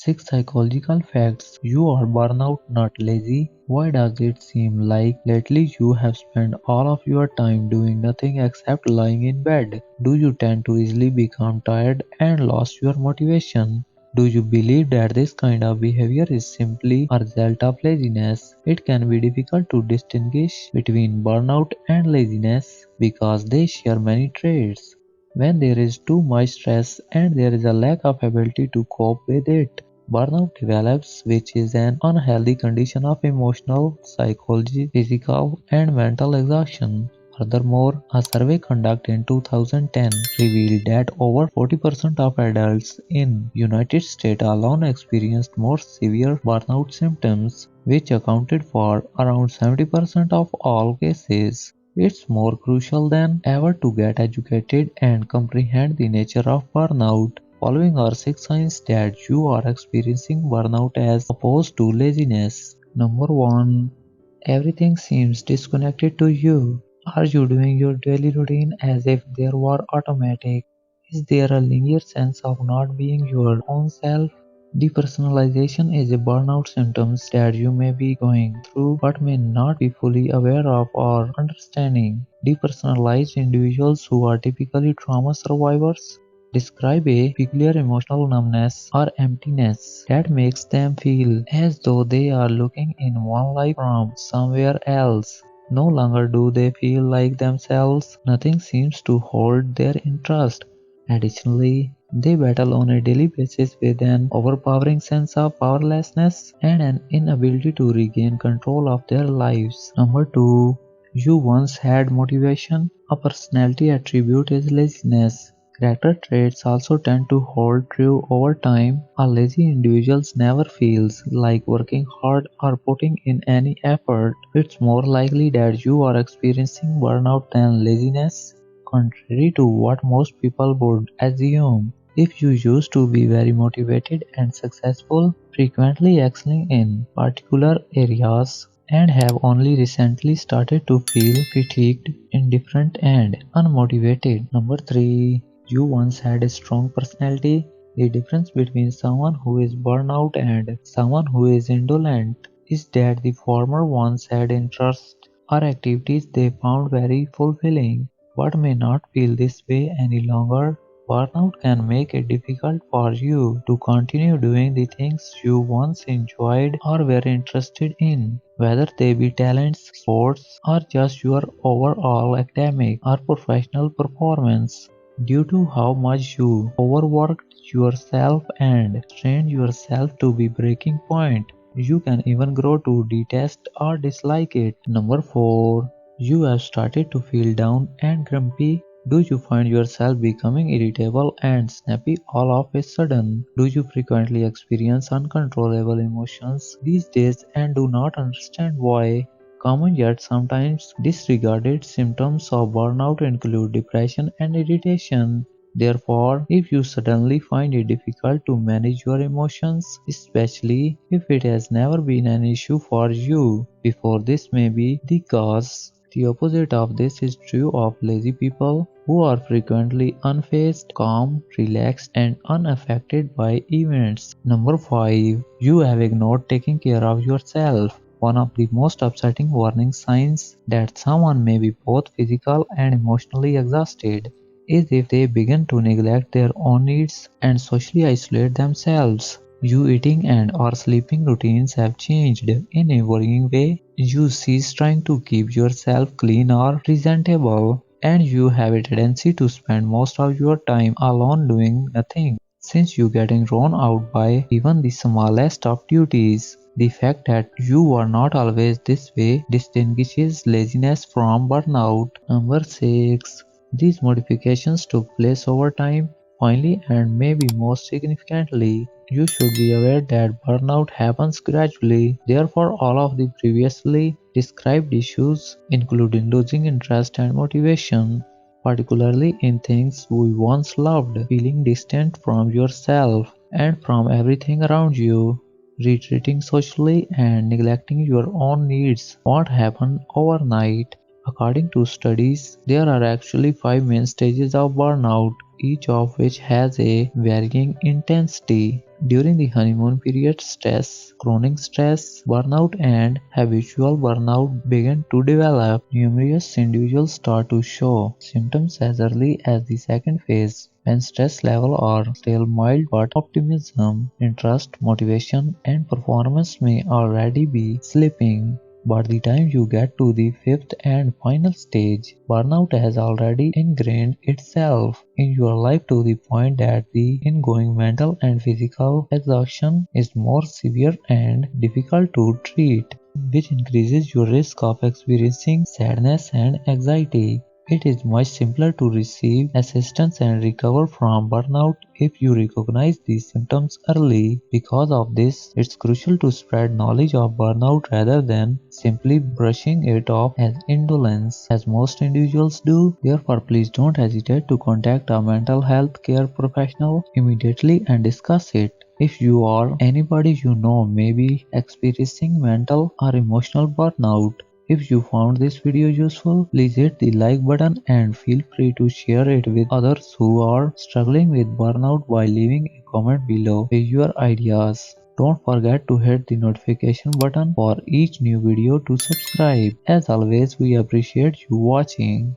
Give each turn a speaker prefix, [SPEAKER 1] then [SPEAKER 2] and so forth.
[SPEAKER 1] 6 psychological facts you are burnout, not lazy. Why does it seem like lately you have spent all of your time doing nothing except lying in bed? Do you tend to easily become tired and lost your motivation? Do you believe that this kind of behavior is simply a result of laziness? It can be difficult to distinguish between burnout and laziness because they share many traits. When there is too much stress and there is a lack of ability to cope with it, burnout develops, which is an unhealthy condition of emotional, psychology, physical, and mental exhaustion. Furthermore, a survey conducted in 2010 revealed that over 40% of adults in United States alone experienced more severe burnout symptoms, which accounted for around 70% of all cases. It's more crucial than ever to get educated and comprehend the nature of burnout. Following are 6 signs that you are experiencing burnout as opposed to laziness. Number 1. Everything seems disconnected to you. Are you doing your daily routine as if they were automatic? Is there a linear sense of not being your own self? Depersonalization is a burnout symptom that you may be going through but may not be fully aware of or understanding. Depersonalized individuals who are typically trauma survivors describe a peculiar emotional numbness or emptiness that makes them feel as though they are looking in one life from somewhere else. No longer do they feel like themselves, nothing seems to hold their interest. Additionally, they battle on a daily basis with an overpowering sense of powerlessness and an inability to regain control of their lives. Number 2. You once had motivation. A personality attribute is laziness. Character traits also tend to hold true over time. A lazy individual never feels like working hard or putting in any effort. It's more likely that you are experiencing burnout than laziness, contrary to what most people would assume. If you used to be very motivated and successful, frequently excelling in particular areas, and have only recently started to feel fatigued, indifferent, and unmotivated. Number 3. You once had a strong personality. The difference between someone who is burnout and someone who is indolent is that the former once had interests or activities they found very fulfilling, but may not feel this way any longer. Burnout can make it difficult for you to continue doing the things you once enjoyed or were interested in, whether they be talents, sports, or just your overall academic or professional performance. Due to how much you overworked yourself and strained yourself to the breaking point, you can even grow to detest or dislike it. Number 4. You have started to feel down and grumpy. Do you find yourself becoming irritable and snappy all of a sudden? Do you frequently experience uncontrollable emotions these days and do not understand why? Common yet sometimes disregarded symptoms of burnout include depression and irritation. Therefore, if you suddenly find it difficult to manage your emotions, especially if it has never been an issue for you before, this may be the cause. The opposite of this is true of lazy people who are frequently unfazed, calm, relaxed, and unaffected by events. Number 5. You have ignored taking care of yourself. One of the most upsetting warning signs that someone may be both physical and emotionally exhausted is if they begin to neglect their own needs and socially isolate themselves. Your eating and or sleeping routines have changed in a worrying way. You cease trying to keep yourself clean or presentable, and you have a tendency to spend most of your time alone doing nothing, since you getting thrown out by even the smallest of duties. The fact that you are not always this way distinguishes laziness from burnout. Number 6. These modifications took place over time. Finally, and maybe most significantly, you should be aware that burnout happens gradually. Therefore, all of the previously described issues, including losing interest and motivation, particularly in things we once loved, feeling distant from yourself and from everything around you, retreating socially, and neglecting your own needs, won't happen overnight. According to studies, there are actually 5 main stages of burnout, each of which has a varying intensity. During the honeymoon period, stress, chronic stress, burnout, and habitual burnout begin to develop. Numerous individuals start to show symptoms as early as the second phase, when stress levels are still mild, but optimism, interest, motivation, and performance may already be slipping. By the time you get to the fifth and final stage, burnout has already ingrained itself in your life to the point that the ongoing mental and physical exhaustion is more severe and difficult to treat, which increases your risk of experiencing sadness and anxiety. It is much simpler to receive assistance and recover from burnout if you recognize these symptoms early. Because of this, it's crucial to spread knowledge of burnout rather than simply brushing it off as indolence, as most individuals do. Therefore, please don't hesitate to contact a mental health care professional immediately and discuss it. If you or anybody you know may be experiencing mental or emotional burnout, if you found this video useful, please hit the like button and feel free to share it with others who are struggling with burnout by leaving a comment below with your ideas. Don't forget to hit the notification button for each new video to subscribe. As always, we appreciate you watching.